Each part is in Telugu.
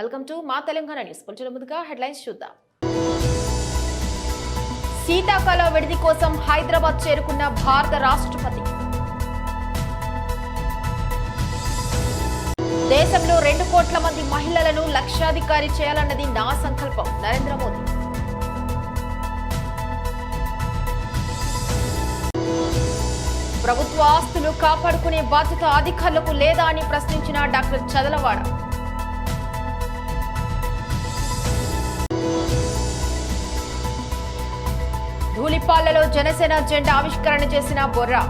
వెల్కమ్ టు మా తెలంగాణ న్యూస్. కొంచెం ముందుగా హెడ్లైన్స్ చూద్దాం. శీతాకాల విడిది కోసం హైదరాబాద్ చేరుకున్న భారత రాష్ట్రపతి. దేశంలో 2 కోట్ల మంది మహిళలను లక్షాధికారి చేయాలన్నది నా సంకల్పం, నరేంద్ర మోదీ. ప్రభుత్వ ఆస్తులు కాపాడుకునే బాధ్యత అధికారులకు లేదా అని ప్రశ్నించిన డాక్టర్ చదలవాడ. ధూళిపాళ్లలో జనసేన జెండా ఆవిష్కరణ చేసిన బొర్రా.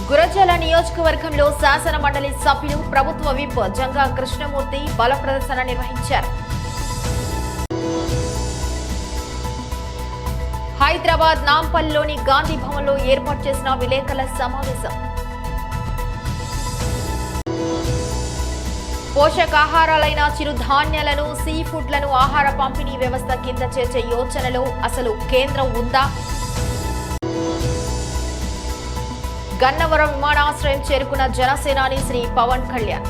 గురజాల నియోజకవర్గంలో శాసన మండలి సభ్యులు ప్రభుత్వ విప్ జంగా కృష్ణమూర్తి బల ప్రదర్శన నిర్వహించారు. హైదరాబాద్ నాంపల్లిలోని గాంధీ భవన్లో ఏర్పాటు చేసిన విలేకరుల సమావేశం. పోషకాహారాలైన చిరుధాన్యాలను, సీ ఫుడ్లను ఆహార పంపిణీ వ్యవస్థ కింద చేర్చే యోచనలో అసలు కేంద్రం ఉందా? గన్నవరం విమానాశ్రయం చేరుకున్న జనసేనాని శ్రీ పవన్ కళ్యాణ్.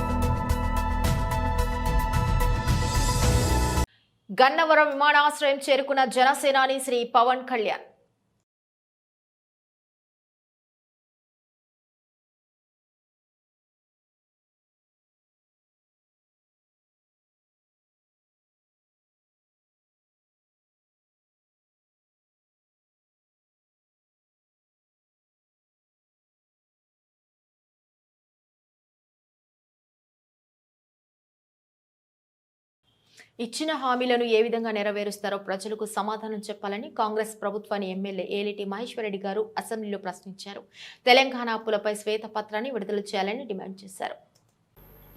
గన్నవరం విమానాశ్రయం చేరుకున్న జనసేనాని శ్రీ పవన్ కళ్యాణ్. ఇచ్చిన హామీలను ఏ విధంగా నెరవేరుస్తారో ప్రజలకు సమాధానం చెప్పాలని కాంగ్రెస్ ప్రభుత్వాన్ని ఎమ్మెల్యే ఏలిటి మహేశ్వరరెడ్డి గారు అసెంబ్లీలో ప్రశ్నించారు. తెలంగాణ అప్పులపై శ్వేతపత్రాన్ని విడుదల చేయాలని డిమాండ్ చేశారు.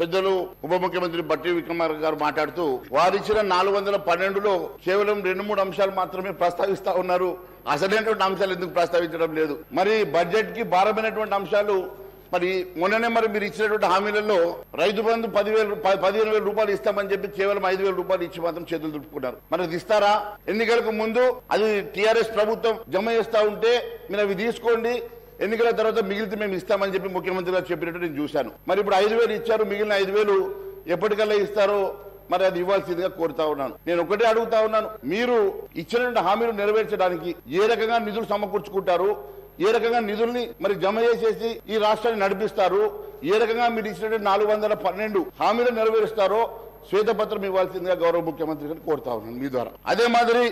పెద్దలు ఉప ముఖ్యమంత్రి బట్టి విక్రమార్క గారు మాట్లాడుతూ వారిచ్చిన 412లో కేవలం 2-3 అంశాలు మాత్రమే ప్రస్తావిస్తా ఉన్నారు. అసలైనటువంటి అంశాలు ఎందుకు ప్రస్తావించడం లేదు? మరి బడ్జెట్ కి భారమైనటువంటి అంశాలు మరి మొన్ననే మీరు ఇచ్చినటువంటి హామీలలో రైతు బంధు 15,000 రూపాయలు ఇస్తామని చెప్పి కేవలం 5,000 రూపాయలు ఇచ్చి మాత్రం చేతులు దుట్టుకున్నారు. మరి అది ఇస్తారా? ఎన్నికలకు ముందు అది టీఆర్ఎస్ ప్రభుత్వం జమ చేస్తా ఉంటే మీరు అవి తీసుకోండి, ఎన్నికల తర్వాత మిగిలితే మేము ఇస్తామని చెప్పి ముఖ్యమంత్రి గారు చెప్పినట్టు నేను చూశాను. మరి ఇప్పుడు 5,000 ఇచ్చారు, మిగిలిన 5,000 ఎప్పటికల్లా ఇస్తారో మరి అది ఇవ్వాల్సిందిగా కోరుతా ఉన్నాను. నేను ఒకటే అడుగుతా ఉన్నాను, మీరు ఇచ్చినటువంటి హామీలు నెరవేర్చడానికి ఏ రకంగా నిధులు సమకూర్చుకుంటారు? ఏ రకంగా నిధుల్ని మరి జమ చేసేసి ఈ రాష్ట్రాన్ని నడిపిస్తారు? ఏ రకంగా మీరు ఇచ్చినటువంటి 412 హామీలు నెరవేరుస్తారో శ్వేతపత్రం ఇవ్వాల్సిందిగా గౌరవ ముఖ్యమంత్రి గారిని కోరుతా ఉన్నాను మీ ద్వారా. అదే మాదిరి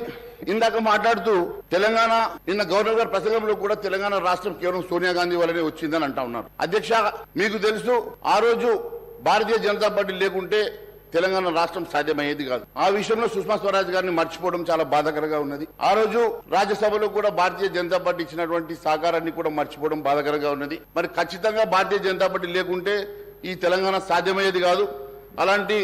ఇందాక మాట్లాడుతూ తెలంగాణ నిన్న గవర్నర్ గారి ప్రసంగంలో కూడా తెలంగాణ రాష్ట్రం కేవలం సోనియా గాంధీ వల్లనే వచ్చిందని అంటా ఉన్నారు. అధ్యక్ష, మీకు తెలుసు ఆ రోజు భారతీయ జనతా పార్టీ లేకుంటే తెలంగాణ రాష్ట్రం సాధ్యమయ్యేది కాదు. ఆ విషయంలో సుష్మా స్వరాజ్ గారిని మర్చిపోవడం చాలా బాధాకరంగా ఉన్నది. ఆ రోజు రాజ్యసభలో కూడా భారతీయ జనతా పార్టీ ఇచ్చినటువంటి సహకారాన్ని కూడా మర్చిపోవడం బాధాకరంగా ఉన్నది. మరి ఖచ్చితంగా భారతీయ జనతా పార్టీ లేకుంటే ఈ తెలంగాణ సాధ్యమయ్యేది కాదు. అలాంటి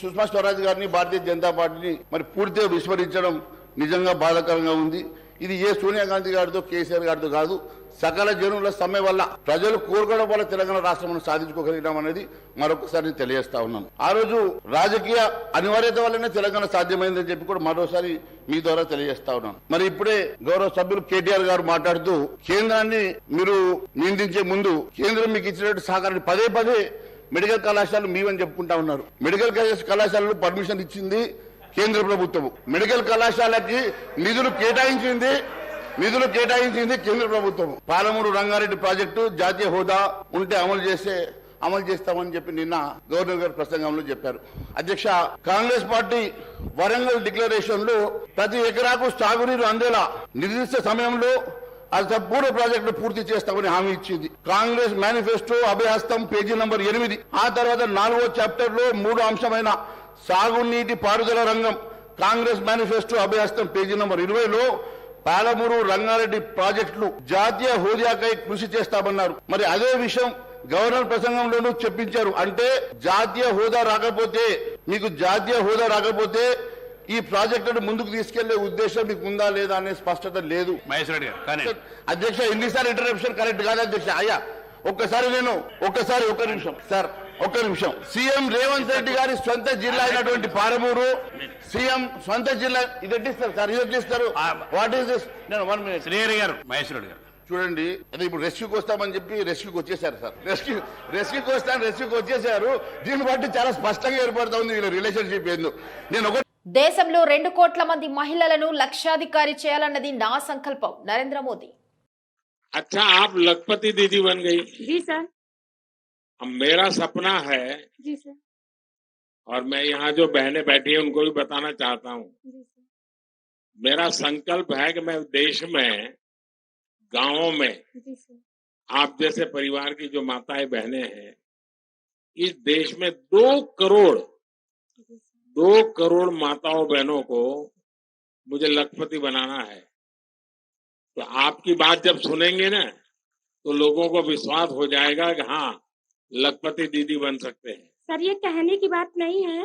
సుష్మా స్వరాజ్ గారిని, భారతీయ జనతా పార్టీని మరి పూర్తిగా విస్మరించడం నిజంగా బాధాకరంగా ఉంది. ఇది ఏ సోనియా గాంధీ గారితో, కేసీఆర్ గారితో కాదు, సకల జనుల సమ్మె వల్ల, ప్రజలు కోరుకోవడం వల్ల తెలంగాణ రాష్ట్రం సాధించుకోగలిగడం అనేది మరొకసారి తెలియజేస్తా ఉన్నాను. ఆ రోజు రాజకీయ అనివార్యత వల్లనే తెలంగాణ సాధ్యమైందని చెప్పి కూడా మరోసారి మీ ద్వారా తెలియజేస్తా ఉన్నాను. మరి ఇప్పుడే గౌరవ సభ్యులు కేటీఆర్ గారు మాట్లాడుతూ కేంద్రాన్ని మీరు నిందించే ముందు కేంద్రం మీకు ఇచ్చినట్టు సహకారాన్ని పదే మెడికల్ కళాశాలలు మీవని చెప్పుకుంటా ఉన్నారు. మెడికల్ కళాశాలలో పర్మిషన్ ఇచ్చింది కేంద్ర ప్రభుత్వం. మెడికల్ కళాశాలకి నిధులు కేటాయించింది కేంద్ర ప్రభుత్వం. పాలమూరు రంగారెడ్డి ప్రాజెక్టు జాతీయ హోదా ఉంటే అమలు చేస్తామని చెప్పి నిన్న గవర్నర్ గారు ప్రసంగంలో చెప్పారు. అధ్యక్ష, కాంగ్రెస్ పార్టీ వరంగల్ డిక్లరేషన్ లో ప్రతి ఎకరాకు సాగునీరు అందేలా నిర్దిష్ట సమయంలో అది సంపూర్ణ ప్రాజెక్టు పూర్తి చేస్తామని హామీ ఇచ్చింది. Congress manifesto Abhayahastham page number 8. ఆ తర్వాత 4వ చాప్టర్ లో 3వ అంశమైన సాగునీటి పారుదల రంగం Congress manifesto Abhayahastham page number 20లో పాలమూరు రంగారెడ్డి ప్రాజెక్టులు జాతీయ హోదాకై కృషి చేస్తామన్నారు. మరి అదే విషయం గవర్నర్ ప్రసంగంలోనూ చెప్పించారు. అంటే జాతీయ హోదా రాకపోతే ఈ ప్రాజెక్టును ముందుకు తీసుకెళ్లే ఉద్దేశం మీకు ఉందా లేదా అనే స్పష్టత లేదు. మహేశ్వరరెడ్డి గారు అధ్యక్ష, ఎన్నిసార్లు ఇంటరప్షన్ కరెక్ట్ కాదు అధ్యక్ష. అయ్యా ఒక్క నిమిషం సీఎం రేవంత్ రెడ్డి గారి సొంత జిల్లా అయినటువంటి పాలమూరు, సీఎం సొంత జిల్లా ఇది ఎట్టిస్తారు సార్? ఇది ఎట్టిస్తారు? What is this? 1 minute. Srihari గారు, మహేశ్వరరెడ్డి గారు చూడండి, అదే ఇప్పుడు రెస్క్యూకి వస్తామని చెప్పి రెస్క్యూకి వచ్చేసారు సార్. రెస్క్యూకి వచ్చేసారు. దీన్ని బట్టి చాలా స్పష్టంగా ఏర్పడుతా ఉంది వీళ్ళ రిలేషన్షిప్ ఏందో. నేను ఒక దేశంలో 2 కోట్ల మంది మహిళలను లక్షాధికారి చేయాలన్నది నా సంకల్పం. నరేంద్ర మోదీ. अच्छा, आप लखपति दीदी बन गई। जी सर। अब मेरा सपना है, जी सर। और मैं यहाँ जो बहनें बैठी हैं उनको भी बताना चाहता हूँ, जी सर। मेरा संकल्प है कि मैं देश में, गांवों में जी सर। आप जैसे परिवार की जो माताएं बहनें हैं, इस देश में 2 करोड़ माताओं बहनों को मुझे लखपति बनाना है। तो आपकी बात जब सुनेंगे ना, तो लोगों को विश्वास हो जाएगा कि हाँ, लखपति दीदी बन सकते हैं। सर, ये कहने की बात नहीं है,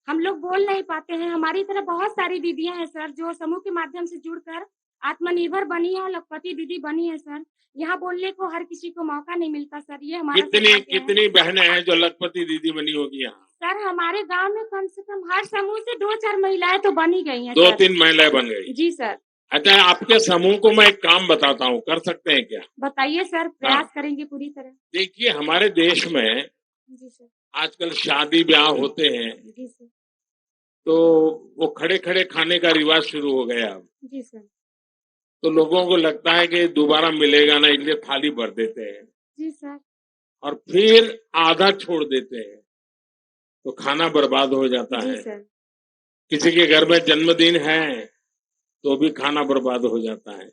हम लोग बोल नहीं पाते हैं। हमारी तरह बहुत सारी दीदियां हैं सर, जो समूह के माध्यम से जुड़कर आत्मनिर्भर बनी है और लखपति दीदी बनी है सर। यहाँ बोलने को हर किसी को मौका नहीं मिलता सर। ये हमारा कितनी बहनें हैं जो लखपति दीदी बनी होगी यहाँ? सर, हमारे गांव में कम से कम हर समूह से 2-4 महिलाएं तो बनी गई हैं। 2-3 महिलाएं बन गई। जी सर। अच्छा, आपके समूह को मैं एक काम बताता हूँ, कर सकते हैं क्या? बताइए सर, प्रयास करेंगे पूरी तरह। देखिए, हमारे देश में जी सर। आजकल शादी ब्याह होते हैं, जी सर। तो वो खड़े खड़े खाने का रिवाज शुरू हो गया अब। जी सर। तो लोगों को लगता है कि दोबारा मिलेगा ना, इसलिए थाली भर देते हैं जी सर। और फिर आधा छोड़ देते हैं, तो खाना बर्बाद हो जाता जी है। सर। किसी के घर में जन्मदिन है तो भी खाना बर्बाद हो जाता है।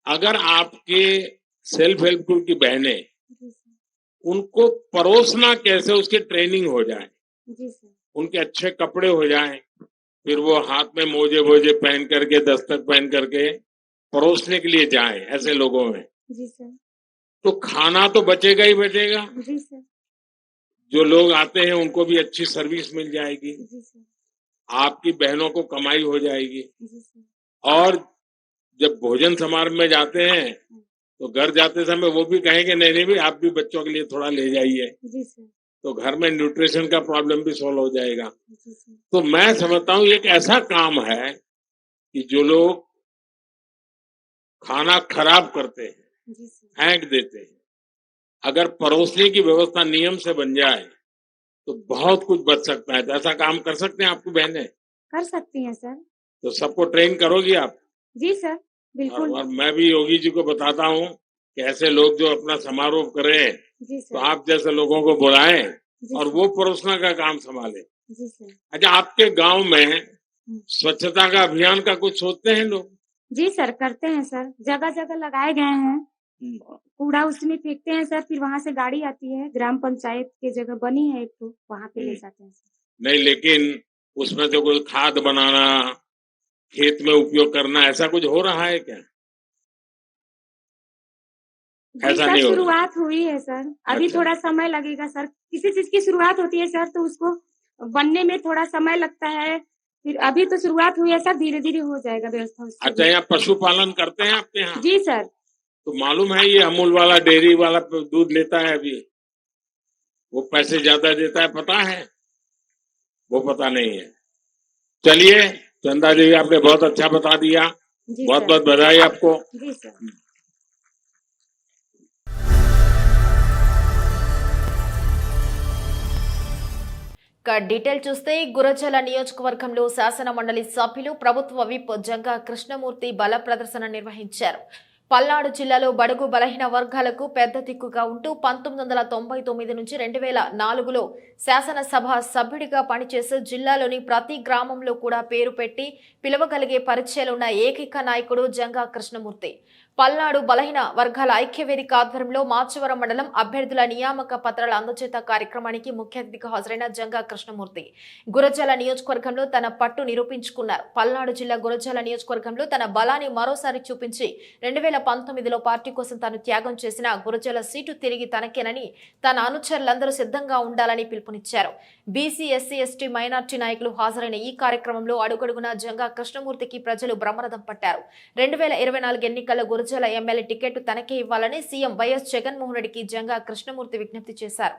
अगर आपके सेल्फ हेल्प ग्रुप की बहनें, जी सर। उनको परोसना कैसे, उसकी ट्रेनिंग हो जाए, जी सर। उनके अच्छे कपड़े हो जाएं, फिर वो हाथ में मोजे वोजे पहन करके, दस्तक पहन करके परोसने के लिए जाएं ऐसे लोगों में, जी सर। तो खाना तो बचेगा ही बचेगा। जी सर। जो लोग आते हैं उनको भी अच्छी सर्विस मिल जाएगी, जी सर। आपकी बहनों को कमाई हो जाएगी। जी सर। और जब भोजन समारोह में जाते हैं तो घर जाते समय वो भी कहेंगे नहीं नहीं भाई, आप भी बच्चों के लिए थोड़ा ले जाइए, जी सर। तो घर में न्यूट्रिशन का प्रॉब्लम भी सॉल्व हो जाएगा। जी सर। तो मैं समझता हूँ एक ऐसा काम है कि जो लोग खाना खराब करते हैं, जी सर। फेंक देते हैं, अगर परोसने की व्यवस्था नियम से बन जाए तो बहुत कुछ बच सकता है। तो ऐसा काम कर सकते हैं आपकी बहनें? कर सकती हैं सर। तो सबको ट्रेन करोगी आप? जी सर, बिल्कुल। और मैं भी योगी जी को बताता हूँ कि ऐसे लोग जो अपना समारोह करें, जी तो सर। आप जैसे लोगों को बुलाएं जी और सर। वो परोसना का काम संभाले। जी सर। अच्छा, आपके गांव में स्वच्छता का अभियान का कुछ सोचते हैं लोग? जी सर, करते हैं सर। जगह जगह लगाए गए हैं, कूड़ा उसमें फेंकते हैं सर, फिर वहाँ से गाड़ी आती है, ग्राम पंचायत की जगह बनी है एक, तो वहाँ पे ले जाते हैं सर। नहीं, लेकिन उसमें तो कोई खाद बनाना, खेत में उपयोग करना, ऐसा कुछ हो रहा है क्या? जी ऐसा सर, नहीं हो रहा। शुरुआत हुई है सर, अभी अच्छा। थोड़ा समय लगेगा सर। किसी चीज की शुरुआत होती है सर, तो उसको बनने में थोड़ा समय लगता है, फिर अभी तो शुरुआत हुई है सर, धीरे धीरे हो जाएगा व्यवस्था उसकी। अच्छा, यहाँ पशुपालन करते हैं आपके यहाँ? जी सर। तो मालूम है ये अमूल वाला डेयरी वाला दूध लेता है अभी, वो पैसे ज्यादा देता है, पता है? वो पता नहीं है। चलिए चंदा जी, आपने बहुत अच्छा बता दिया, जी बहुत सर। बहुत बधाई आपको। जी सर। డీటెయిల్ చూస్తే గురజాల నియోజకవర్గంలో శాసన మండలి సభ్యులు ప్రభుత్వ విప్ జంగా కృష్ణమూర్తి బల ప్రదర్శన నిర్వహించారు. పల్నాడు జిల్లాలో బడుగు బలహీన వర్గాలకు పెద్ద దిక్కుగా ఉంటూ 1999 నుంచి 2004లో శాసనసభ సభ్యుడిగా పనిచేసి జిల్లాలోని ప్రతి గ్రామంలో కూడా పేరు పెట్టి పిలవగలిగే పరిచయాలున్న ఏకైక నాయకుడు జంగా కృష్ణమూర్తి. పల్నాడు బలహీన వర్గాల ఐక్యవేదిక ఆధ్వర్యంలో మాచవరం మండలం అభ్యర్థుల నియామక పత్రాల అందజేత కార్యక్రమానికి ముఖ్య అతిథిగా హాజరైన జంగా కృష్ణమూర్తి గురజాల నియోజకవర్గంలో తన పట్టు నిరూపించుకున్నారు. పల్నాడు జిల్లా గురజాల నియోజకవర్గంలో తన బలాన్ని మరోసారి చూపించి 2019లో పార్టీ కోసం తాను త్యాగం చేసిన గురజాల సీటు తిరిగి తనకేనని తన అనుచరులందరూ సిద్ధంగా ఉండాలని పిలుపునిచ్చారు. బీసీ, ఎస్సీ, ఎస్టీ, మైనార్టీ నాయకులు హాజరైన ఈ కార్యక్రమంలో అడుగడుగునా జంగా కృష్ణమూర్తికి ప్రజలు బ్రహ్మరథం పట్టారు. 2024 ఎన్నికల్లో గురజాల ఎమ్మెల్యే టికెట్ తనకే ఇవ్వాలని సీఎం వైఎస్ జగన్మోహన్ రెడ్డికి జంగా కృష్ణమూర్తి విజ్ఞప్తి చేశారు.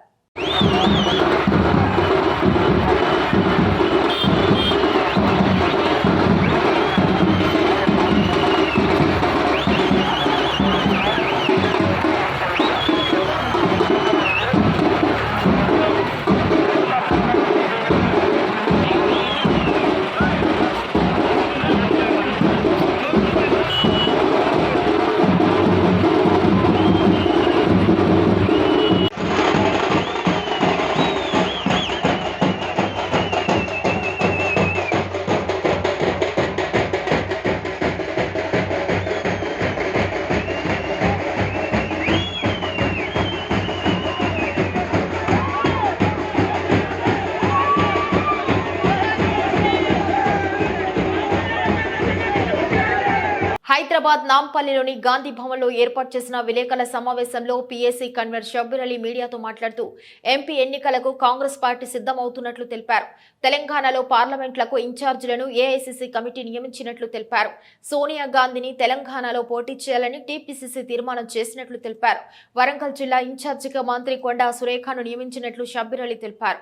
హైదరాబాద్ నాంపల్లిలోని గాంధీ భవన్లో ఏర్పాటు చేసిన విలేకరుల సమావేశంలో పీఏసీ కన్వీనర్ షబ్బీర్ అలీ మీడియాతో మాట్లాడుతూ ఎంపీ ఎన్నికలకు కాంగ్రెస్ పార్టీ సిద్ధమవుతున్నట్లు తెలిపారు. తెలంగాణలో పార్లమెంట్లకు ఇన్ఛార్జీలను ఏఐసీసీ కమిటీ నియమించినట్లు తెలిపారు. సోనియా గాంధీని తెలంగాణలో పోటీ చేయాలని టీపీసీసీ తీర్మానం చేసినట్లు తెలిపారు. వరంగల్ జిల్లా ఇన్ఛార్జిగా మంత్రి కొండా సురేఖను నియమించినట్లు షబ్బీర్ అలీ తెలిపారు.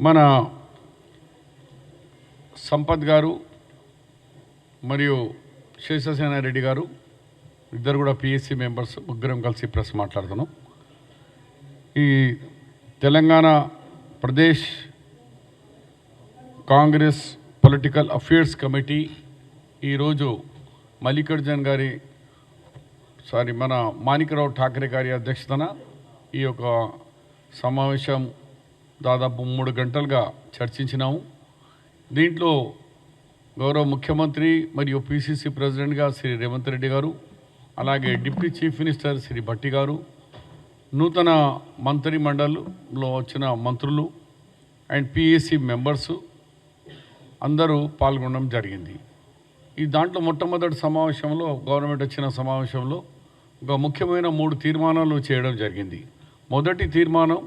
మన సంపత్ గారు మరియు శేషసేనారెడ్డి గారు ఇద్దరు కూడా పిఎస్సి మెంబర్స్, ముగ్గురం కలిసి ప్రెస్ మాట్లాడుతున్నాం. ఈ Telangana Pradesh Congress political affairs committee ఈరోజు మల్లికార్జున్ గారి మన మాణిక్రావు ఠాకరే గారి అధ్యక్షతన ఈ యొక్క సమావేశం దాదాపు 3 గంటలుగా చర్చించినాము. దీంట్లో గౌరవ ముఖ్యమంత్రి మరియు పిసిసి ప్రెసిడెంట్గా శ్రీ రేవంత్ రెడ్డి గారు, అలాగే deputy chief minister Shri Bhatti గారు, నూతన మంత్రి మండలిలో వచ్చిన మంత్రులు అండ్ పిఎస్సి మెంబర్సు అందరూ పాల్గొనడం జరిగింది. ఈ దాంట్లో మొట్టమొదటి సమావేశంలో గవర్నమెంట్ వచ్చిన సమావేశంలో ఒక ముఖ్యమైన 3 తీర్మానాలు చేయడం జరిగింది. మొదటి తీర్మానం,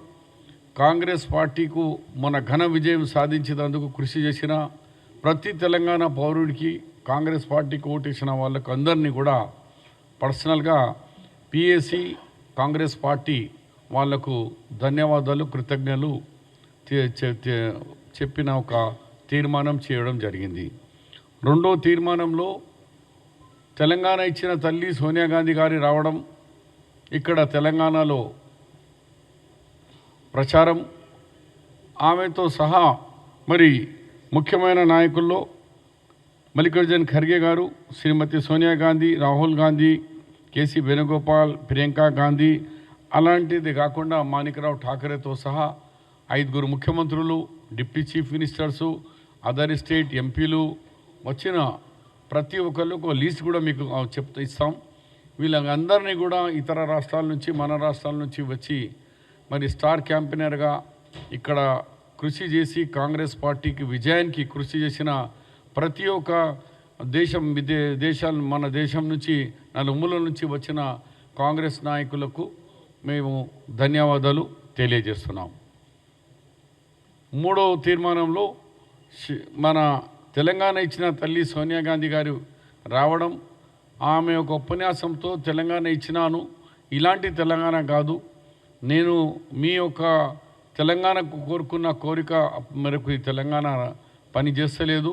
కాంగ్రెస్ పార్టీకు మన ఘన విజయం సాధించేందుకు కృషి చేసిన ప్రతి తెలంగాణ పౌరుడికి, కాంగ్రెస్ పార్టీకి ఓటేసిన వాళ్ళకు అందరినీ కూడా పర్సనల్గా పిఏసి కాంగ్రెస్ పార్టీ వాళ్లకు ధన్యవాదాలు, కృతజ్ఞతలు చెప్పిన ఒక తీర్మానం చేయడం జరిగింది. రెండో తీర్మానంలో తెలంగాణ ఇచ్చిన తల్లి సోనియా గాంధీ గారి రావడం, ఇక్కడ తెలంగాణలో ప్రచారం, ఆమెతో సహా మరి ముఖ్యమైన నాయకుల్లో మల్లికార్జున్ ఖర్గే గారు, శ్రీమతి సోనియా గాంధీ, రాహుల్ గాంధీ, కేసీ వేణుగోపాల్, ప్రియాంక గాంధీ, అలాంటిది కాకుండా మాణిక్రావు ఠాకరేతో సహా 5 ముఖ్యమంత్రులు, deputy chief ministers, other state ఎంపీలు వచ్చిన ప్రతి ఒక్కరికి లీస్ట్ కూడా మీకు ఇస్తాం. వీళ్ళందరినీ కూడా ఇతర రాష్ట్రాల నుంచి, మన రాష్ట్రాల నుంచి వచ్చి మరి స్టార్ క్యాంపెయినర్గా ఇక్కడ కృషి చేసి కాంగ్రెస్ పార్టీకి విజయానికి కృషి చేసిన ప్రతి ఒక్క మన దేశం నుంచి, నలుమూల నుంచి వచ్చిన కాంగ్రెస్ నాయకులకు మేము ధన్యవాదాలు తెలియజేస్తున్నాం. మూడవ తీర్మానంలో మన తెలంగాణ ఇచ్చిన తల్లి సోనియా గాంధీ గారు రావడం, ఆమె ఒక ఉపన్యాసంతో తెలంగాణ ఇచ్చినాను, ఇలాంటి తెలంగాణ కాదు, నేను మీ యొక్క తెలంగాణకు కోరుకున్న కోరిక మేరకు ఈ తెలంగాణ పని చేస్తలేదు,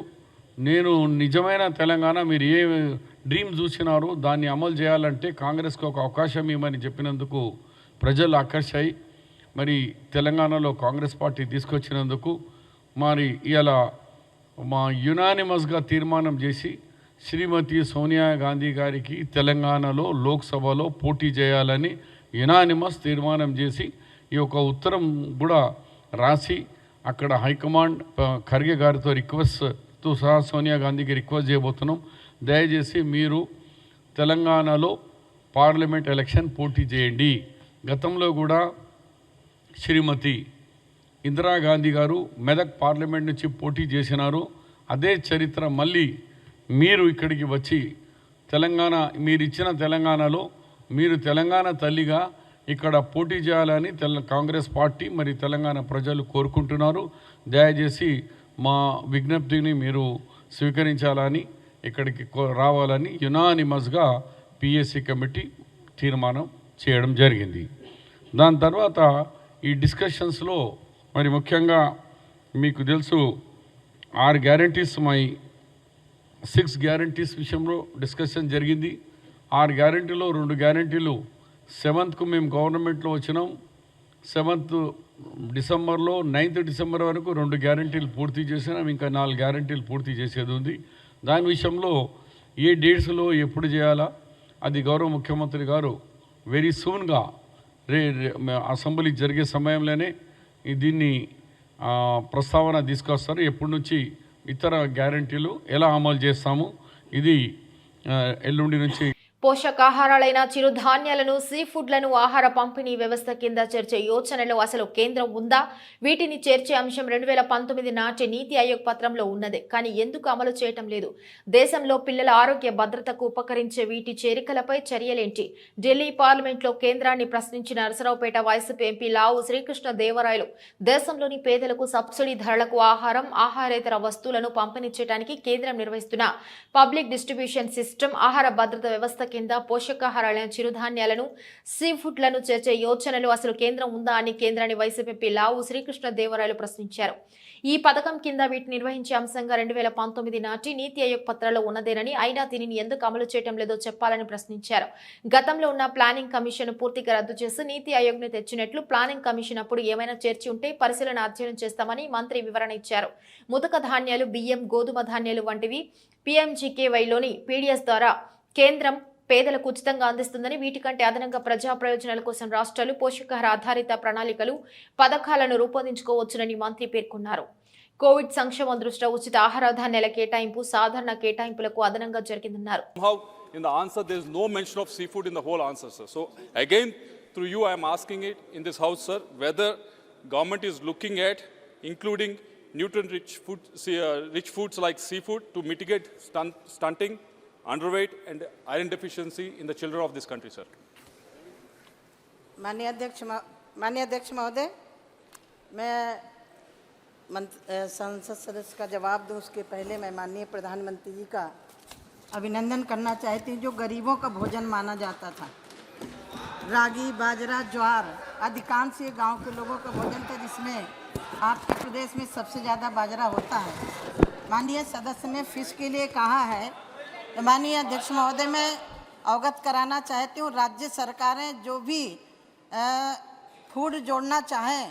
నేను నిజమైన తెలంగాణ, మీరు ఏ డ్రీమ్ చూసినారో దాన్ని అమలు చేయాలంటే కాంగ్రెస్కి ఒక అవకాశం ఇవ్వమని చెప్పినందుకు ప్రజలు ఆకర్షాయి మరి తెలంగాణలో కాంగ్రెస్ పార్టీ తీసుకొచ్చినందుకు మరి ఇలా మా యునానిమస్గా తీర్మానం చేసి శ్రీమతి సోనియా గాంధీ గారికి తెలంగాణలో లోక్సభలో పోటీ చేయాలని యునానిమస్ తీర్మానం చేసి ఈ యొక్క ఉత్తరం కూడా రాసి అక్కడ హైకమాండ్ ఖర్గే గారితో రిక్వెస్ట్తో సహా సోనియా గాంధీకి రిక్వెస్ట్ చేయబోతున్నాం. దయచేసి మీరు తెలంగాణలో పార్లమెంట్ ఎలక్షన్ పోటీ చేయండి. గతంలో కూడా శ్రీమతి ఇందిరాగాంధీ గారు మెదక్ పార్లమెంట్ నుంచి పోటీ చేసినారు. అదే చరిత్ర మళ్ళీ మీరు ఇక్కడికి వచ్చి తెలంగాణ, మీరు ఇచ్చిన తెలంగాణలో మీరు తెలంగాణ తల్లిగా ఇక్కడ పోటీ చేయాలని కాంగ్రెస్ పార్టీ మరి తెలంగాణ ప్రజలు కోరుకుంటున్నారు. దయచేసి మా విజ్ఞప్తిని మీరు స్వీకరించాలని, ఇక్కడికి రావాలని యునానిమస్గా పిఎస్సి కమిటీ తీర్మానం చేయడం జరిగింది. దాని తర్వాత ఈ డిస్కషన్స్లో మరి ముఖ్యంగా మీకు తెలుసు 6 గ్యారంటీస్, 6 గ్యారంటీస్ విషయంలో డిస్కషన్ జరిగింది. 6 గ్యారంటీలో 2 గ్యారంటీలు 7th మేము గవర్నమెంట్లో వచ్చినాం. 7th డిసెంబర్లో 9th డిసెంబర్ వరకు 2 గ్యారంటీలు పూర్తి చేసినాం. ఇంకా 4 గ్యారంటీలు పూర్తి చేసేది ఉంది. దాని విషయంలో ఏ డేట్స్లో ఎప్పుడు చేయాలా అది గౌరవ ముఖ్యమంత్రి గారు వెరీ సూన్గా అసెంబ్లీ జరిగే సమయంలోనే దీన్ని ప్రస్తావన తీసుకొస్తారు. ఎప్పటి నుంచి ఇతర గ్యారంటీలు ఎలా అమలు చేస్తాము ఇది ఎల్లుండి నుంచి పోషకాహారాలైన చిరుధాన్యాలను సీ ఫుడ్లను ఆహార పంపిణీ వ్యవస్థ కింద చేర్చే యోచనలో అసలు కేంద్రం ఉందా? వీటిని చేర్చే అంశం 2019 నాటి నీతి ఆయోగ్ పత్రంలో ఉన్నదే, కానీ ఎందుకు అమలు చేయటం లేదు? దేశంలో పిల్లల ఆరోగ్య భద్రతకు ఉపకరించే వీటి చేరికలపై చర్యలేంటి? ఢిల్లీ పార్లమెంట్లో కేంద్రాన్ని ప్రశ్నించిన నరసరావుపేట వైసీపీ ఎంపీ లావు శ్రీకృష్ణ దేవరాయలు దేశంలోని పేదలకు సబ్సిడీ ధరలకు ఆహారం, ఆహారేతర వస్తువులను పంపిణీ చేయడానికి కేంద్రం నిర్వహిస్తున్న పబ్లిక్ డిస్ట్రిబ్యూషన్ సిస్టమ్ ఆహార భద్రత వ్యవస్థ కింద పోషకాహారాలైన చిరుధాన్యాలను, సీ ఫుడ్లను చేర్చే యోచనలు అసలు కేంద్రం ఉందా అని కేంద్రాన్ని వైసీపీ లావు శ్రీకృష్ణ దేవరాయలు ప్రశ్నించారు. ఈ పథకం కింద వీటిని నిర్వహించే అంశంగా 2019 నాటి నీతి ఆయోగ్ పత్రాల్లో ఉన్నదేనని, అయినా దీనిని ఎందుకు అమలు చేయడం లేదో చెప్పాలని ప్రశ్నించారు. గతంలో ఉన్న ప్లానింగ్ కమిషన్ పూర్తిగా రద్దు చేసి నీతి ఆయోగ్ ను తెచ్చినట్లు, ప్లానింగ్ కమిషన్ అప్పుడు ఏమైనా చేర్చి ఉంటే పరిశీలన అధ్యయనం చేస్తామని మంత్రి వివరణ ఇచ్చారు. ముతక ధాన్యాలు, బియ్యం, గోధుమ ధాన్యాలు వంటివి PMGKYలోని పీడిఎస్ ద్వారా కేంద్రం పేదలకు ఉచితంగా అందిస్తుందని, వీటికంటే అదనంగా ప్రజా ప్రయోజనాల కోసం రాష్ట్రాలు పోషకాహార ఆధారిత ప్రణాళికలు, పథకాలను రూపొందించుకోవచ్చునని మంత్రి పేర్కొన్నారు. కోవిడ్ సంక్షేమం దృష్ట్యా ఉచిత ఆహార ధాన్యాల కేటాయింపు సాధారణ కేటాయింపులకు అదనంగా జరిగిందన్నారు. Somehow in the answer there is no mention of seafood in the whole answer, sir. So again through you I am asking it in this house, sir, whether government is looking at including nutrient rich foods like seafood to mitigate stunting, underweight and iron deficiency in the children of this country, sir. माननीय अध्यक्ष महोदय, मैं संसद सदस्य का जवाब दूं उसके पहले मैं माननीय प्रधानमंत्री जी का अभिनंदन करना चाहती हूँ। जो गरीबों का भोजन माना जाता था, रागी, बाजरा, ज्वार अधिकांश ये गांव के लोगों का भोजन था, जिसमें आपके प्रदेश में सबसे ज़्यादा बाजरा होता है। माननीय सदस्य ने फिश के लिए कहा है, तो माननीय अध्यक्ष महोदय मैं अवगत कराना चाहती हूँ, राज्य सरकारें जो भी फूड जोड़ना चाहें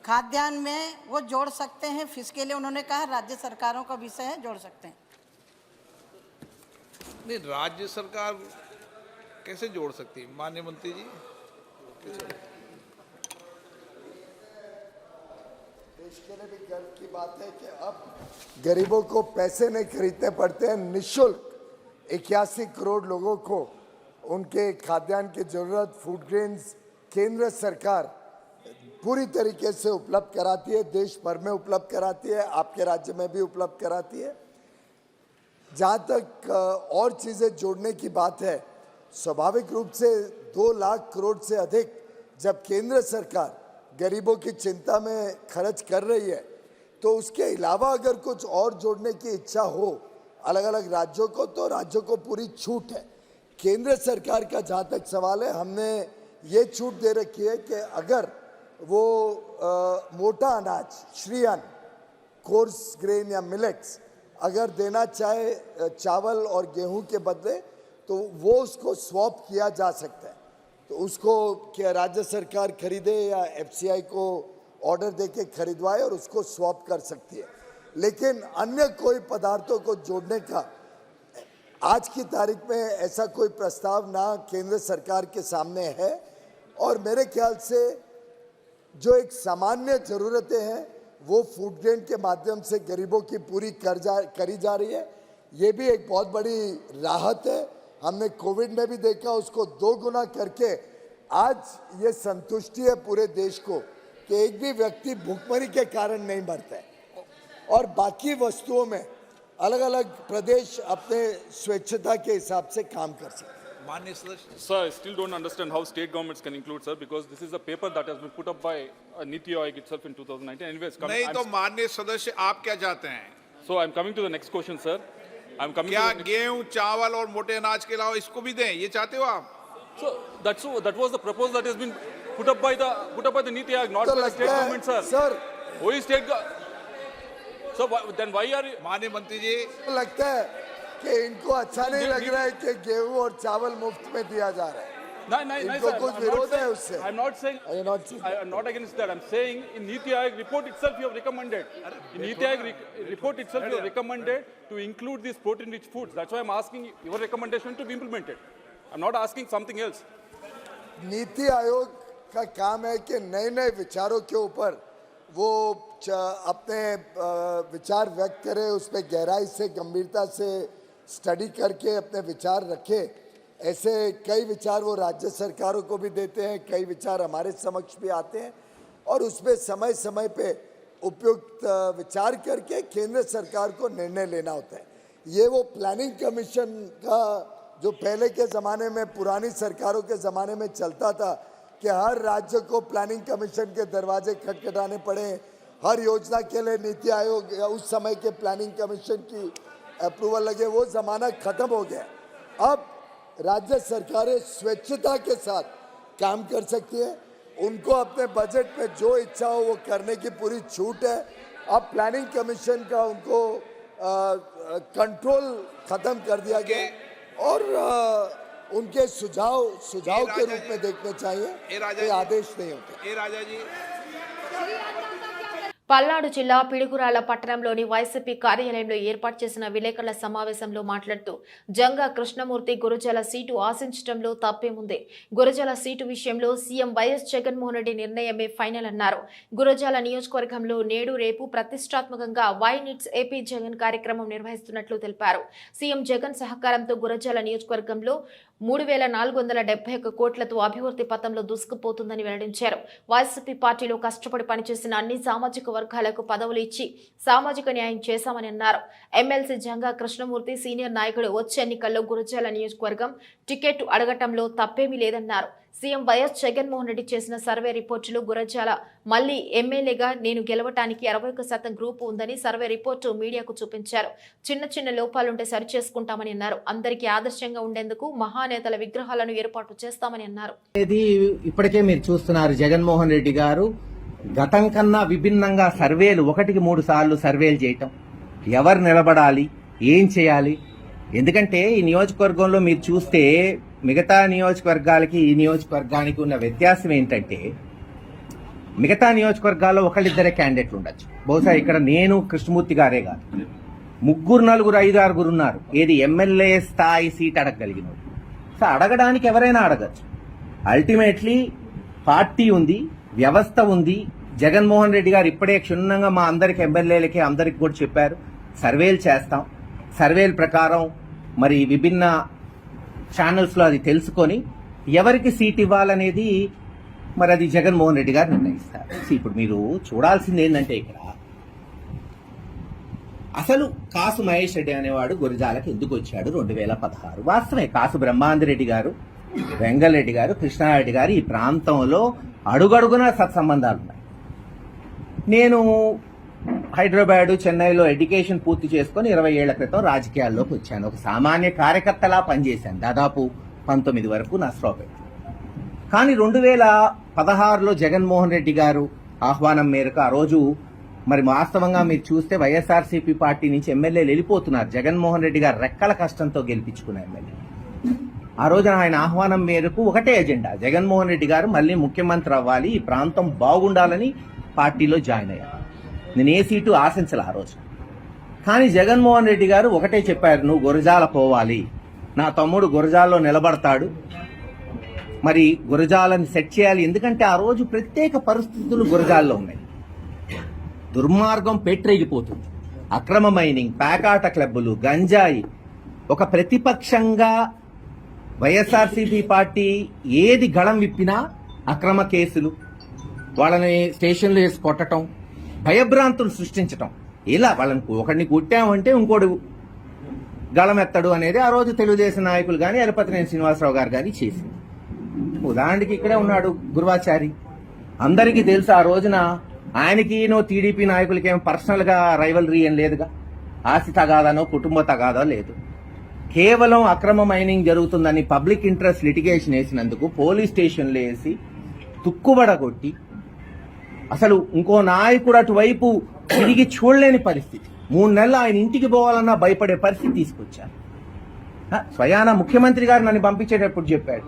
खाद्यान्न में वो जोड़ सकते हैं। फिश के लिए उन्होंने कहा राज्य सरकारों का विषय है, जोड़ सकते हैं। नहीं, राज्य सरकार कैसे जोड़ सकती है माननीय मंत्री जी? देश के लिए भी गर्व की बात है कि अब गरीबों को पैसे नहीं खरीदने पड़ते हैं। निःशुल्क 81 करोड़ लोगों को उनके खाद्यान्न की जरूरत फूड ग्रेन्स केंद्र सरकार पूरी तरीके से उपलब्ध कराती है, देश भर में उपलब्ध कराती है, आपके राज्य में भी उपलब्ध कराती है। जहाँ तक और चीज़ें जोड़ने की बात है, स्वाभाविक रूप से 2 लाख करोड़ से अधिक जब केंद्र सरकार गरीबों की चिंता में खर्च कर रही है, तो उसके अलावा अगर कुछ और जोड़ने की इच्छा हो अलग अलग राज्यों को, तो राज्यों को पूरी छूट है। केंद्र सरकार का जहाँ तक सवाल है, हमने ये छूट दे रखी है कि अगर वो मोटा अनाज, श्रीअन्न, कोर्स ग्रेन या मिलेट्स अगर देना चाहे चावल और गेहूं के बदले, तो वो उसको स्वैप किया जा सकता है। तो उसको क्या राज्य सरकार खरीदे या FCI को ऑर्डर देके खरीदवाए और उसको स्वैप कर सकती है। लेकिन अन्य कोई पदार्थों को जोड़ने का आज की तारीख में ऐसा कोई प्रस्ताव ना केंद्र सरकार के सामने है। और मेरे ख्याल से जो एक सामान्य ज़रूरतें हैं वो फूड ग्रेन के माध्यम से गरीबों की पूरी करी जा रही है। ये भी एक बहुत बड़ी राहत है। हमने कोविड में भी देखा, उसको 2 गुना करके आज ये संतुष्टि है पूरे देश को कि एक भी व्यक्ति भूखमरी के कारण नहीं मरता है। और बाकी वस्तुओं में अलग अलग प्रदेश अपने स्वेच्छता के हिसाब से काम कर सकते हैं। माननीय सदस्य, Sir, I still don't understand how state governments can include, sir, because this is a paper that has been put up by Niti Aayog itself in 2019. Anyways, नहीं तो माननीय सदस्य आप क्या चाहते हैं? So I'm coming to the next question, sir. I'm coming क्या to the next... गेहूं, चावल और मोटे अनाज के अलावा इसको भी दें, ये चाहते हो आप? So that was the proposal that has been put up by the Niti Aayog, not तो by the state लगता government, sir. है sir, Who is state So then why are you... माननीय मंत्री जी, लगता है कि इनको अच्छा नहीं लग रहा है कि गेहूं और चावल मुफ्त में दिया जा रहा है। No, इनको sir. कुछ विरोध है उससे। I'm not saying. Are you not saying? I am not against that. I'm saying in Niti Aayog report itself you have recommended. In Niti Aayog report itself you have recommended to include these protein-rich foods. That's why I'm asking your recommendation to be implemented. I'm not asking something else. NITI Aayog का काम है कि नए नए विचारों के ऊपर वो अपने विचार व्यक्त करे, उस पर गहराई से, गंभीरता से स्टडी करके अपने विचार रखे। ऐसे कई विचार वो राज्य सरकारों को भी देते हैं, कई विचार हमारे समक्ष भी आते हैं और उसमें समय समय पे उपयुक्त विचार करके केंद्र सरकार को निर्णय लेना होता है। ये वो प्लानिंग कमीशन का जो पहले के ज़माने में पुरानी सरकारों के ज़माने में चलता था कि हर राज्य को प्लानिंग कमीशन के दरवाजे खटखटाने पड़े, हर योजना के लिए नीति आयोग या उस समय के प्लानिंग कमीशन की अप्रूवल लगे, वो ज़माना ख़त्म हो गया। अब राज्य सरकारें स्वेच्छता के साथ काम कर सकती हैं, उनको अपने बजट में जो इच्छा हो वो करने की पूरी छूट है। अब प्लानिंग कमीशन का उनको कंट्रोल खत्म कर दिया गया और उनके सुझाव के रूप में देखने चाहिए, ये आदेश नहीं होते। राजा जी పల్నాడు జిల్లా పిడుగురాళ్ల పట్టణంలోని వైసీపీ కార్యాలయంలో ఏర్పాటు చేసిన విలేకరుల సమావేశంలో మాట్లాడుతూ జంగా కృష్ణమూర్తి గురజాల సీటు ఆశించడంలో తప్పేముంది, గురజాల సీటు విషయంలో సీఎం వైఎస్ జగన్మోహన్ రెడ్డి నిర్ణయమే ఫైనల్ అన్నారు. గురజాల నియోజకవర్గంలో నేడు రేపు ప్రతిష్టాత్మకంగా వై నీడ్స్ ఏపీ జగన్ కార్యక్రమం నిర్వహిస్తున్నట్లు తెలిపారు. సీఎం జగన్ సహకారంతో గురజాల నియోజకవర్గంలో 3,471 కోట్లతో అభివృద్ధి పథంలో దూసుకుపోతుందని వెల్లడించారు. వైసీపీ పార్టీలో కష్టపడి పనిచేసిన అన్ని సామాజిక వర్గాలకు పదవులు ఇచ్చి సామాజిక న్యాయం చేశామని అన్నారు. ఎమ్మెల్సీ జంగా కృష్ణమూర్తి సీనియర్ నాయకుడు వచ్చే ఎన్నికల్లో గురజాల నియోజకవర్గం టికెట్ అడగటంలో తప్పేమీ లేదన్నారు. సీఎం వైఎస్ జగన్మోహన్ రెడ్డి చేసిన సర్వే రిపోర్టులు గురజాల మళ్లీ ఎమ్మెల్యేగా నేను గెలవటానికి 61% గ్రూపు ఉందని సర్వే రిపోర్టు మీడియాకు చూపించారు. చిన్న చిన్న లోపాలుంటే సరిచేసుకుంటామని అన్నారు. అందరికీ ఆదర్శంగా ఉండేందుకు మహానేతల విగ్రహాలను ఏర్పాటు చేస్తామని అన్నారు. ఇప్పటికే మీరు చూస్తున్నారు, జగన్మోహన్ రెడ్డి గారు గతం కన్నా విభిన్నంగా సర్వేలు 1-3 సార్లు సర్వేలు చేయటం, ఎవరు నిలబడాలి, ఏం చేయాలి. ఎందుకంటే ఈ నియోజకవర్గంలో మీరు చూస్తే మిగతా నియోజకవర్గాలకి ఈ నియోజకవర్గానికి ఉన్న వ్యత్యాసం ఏంటంటే, మిగతా నియోజకవర్గాల్లో 1-2 క్యాండిడేట్లు ఉండొచ్చు. బహుశా ఇక్కడ నేను కృష్ణమూర్తి గారే కాదు, 3, 4, 5, 6 ఉన్నారు. ఏది ఎమ్మెల్యే స్థాయి సీట్ అడగగలిగిన. సో అడగడానికి ఎవరైనా అడగచ్చు. అల్టిమేట్లీ పార్టీ ఉంది, వ్యవస్థ ఉంది. జగన్మోహన్ రెడ్డి గారు ఇప్పుడే క్షుణ్ణంగా మా అందరికి ఎమ్మెల్యేలకి అందరికి కూడా చెప్పారు, సర్వేలు చేస్తాం. సర్వేల ప్రకారం మరి విభిన్న ఛానల్స్లో అది తెలుసుకొని ఎవరికి సీట్ ఇవ్వాలనేది మరి అది జగన్మోహన్ రెడ్డి గారు నిర్ణయిస్తారు. ఇప్పుడు మీరు చూడాల్సింది ఏంటంటే, ఇక్కడ అసలు కాసు మహేష్ రెడ్డి అనేవాడు గురజాలకు ఎందుకు వచ్చాడు 2016. వాస్తవమే, కాసు బ్రహ్మాందరెడ్డి గారు, వెంగళరెడ్డి గారు, కృష్ణారెడ్డి గారు ఈ ప్రాంతంలో అడుగడుగున సత్సంబంధాలు ఉన్నాయి. నేను హైదరాబాద్, చెన్నైలో ఎడ్యుకేషన్ పూర్తి చేసుకుని 20 ఏళ్ల క్రితం రాజకీయాల్లోకి వచ్చాను. ఒక సామాన్య కార్యకర్తలా పనిచేశాను దాదాపు 19 వరకు నర్సరావుపేట. కానీ 2016లో జగన్మోహన్ రెడ్డి గారు ఆహ్వానం మేరకు ఆ రోజు మరి వాస్తవంగా మీరు చూస్తే వైఎస్ఆర్సీపీ పార్టీ నుంచి ఎమ్మెల్యేలు వెళ్ళిపోతున్నారు. జగన్మోహన్ రెడ్డి గారు రెక్కల కష్టంతో గెలిపించుకున్న ఎమ్మెల్యే. ఆ రోజున ఆయన ఆహ్వానం మేరకు ఒకటే ఎజెండా, జగన్మోహన్ రెడ్డి గారు మళ్ళీ ముఖ్యమంత్రి అవ్వాలి, ఈ ప్రాంతం బాగుండాలని పార్టీలో జాయిన్ అయ్యారు. నేను ఏ సీటు ఆశించాలి ఆ రోజు. కానీ జగన్మోహన్ రెడ్డి గారు ఒకటే చెప్పారు, నువ్వు గురజాల పోవాలి, నా తమ్ముడు గురజాలలో నిలబడతాడు, మరి గురజాలని సెట్ చేయాలి. ఎందుకంటే ఆ రోజు ప్రత్యేక పరిస్థితులు గురజాల్లో ఉన్నాయి. దుర్మార్గం పెట్టరేగిపోతుంది, అక్రమ మైనింగ్, పేకాట క్లబ్బులు, గంజాయి. ఒక ప్రతిపక్షంగా వైఎస్ఆర్సీపీ పార్టీ ఏది గళం విప్పినా అక్రమ కేసులు, వాళ్ళని స్టేషన్లో వేసి కొట్టడం, భయభ్రాంతులు సృష్టించటం. ఇలా వాళ్ళని ఒకడిని కొట్టామంటే ఇంకోడు గళమెత్తడు అనేది ఆ రోజు తెలుగుదేశం నాయకులు కానీ ఎరపతినేని శ్రీనివాసరావు గారు కానీ చేసింది. ఉదాహరణకి ఇక్కడే ఉన్నాడు గురువాచారి, అందరికీ తెలుసు ఆ రోజున ఆయనకి టీడీపీ నాయకులకి ఏం పర్సనల్ గా రైవలరీ ఏం లేదుగా, ఆస్తి తగాదానో కుటుంబ తగాదో లేదు. కేవలం అక్రమ మైనింగ్ జరుగుతుందని పబ్లిక్ ఇంట్రెస్ట్ లిటిగేషన్ వేసినందుకు పోలీస్ స్టేషన్లు వేసి తుక్కుబడగొట్టి అసలు ఇంకో నాయకుడు అటువైపు తిరిగి చూడలేని పరిస్థితి. 3 నెలలు ఆయన ఇంటికి పోవాలన్నా భయపడే పరిస్థితి తీసుకొచ్చారు. స్వయాన ముఖ్యమంత్రి గారు నన్ను పంపించేటప్పుడు చెప్పాడు,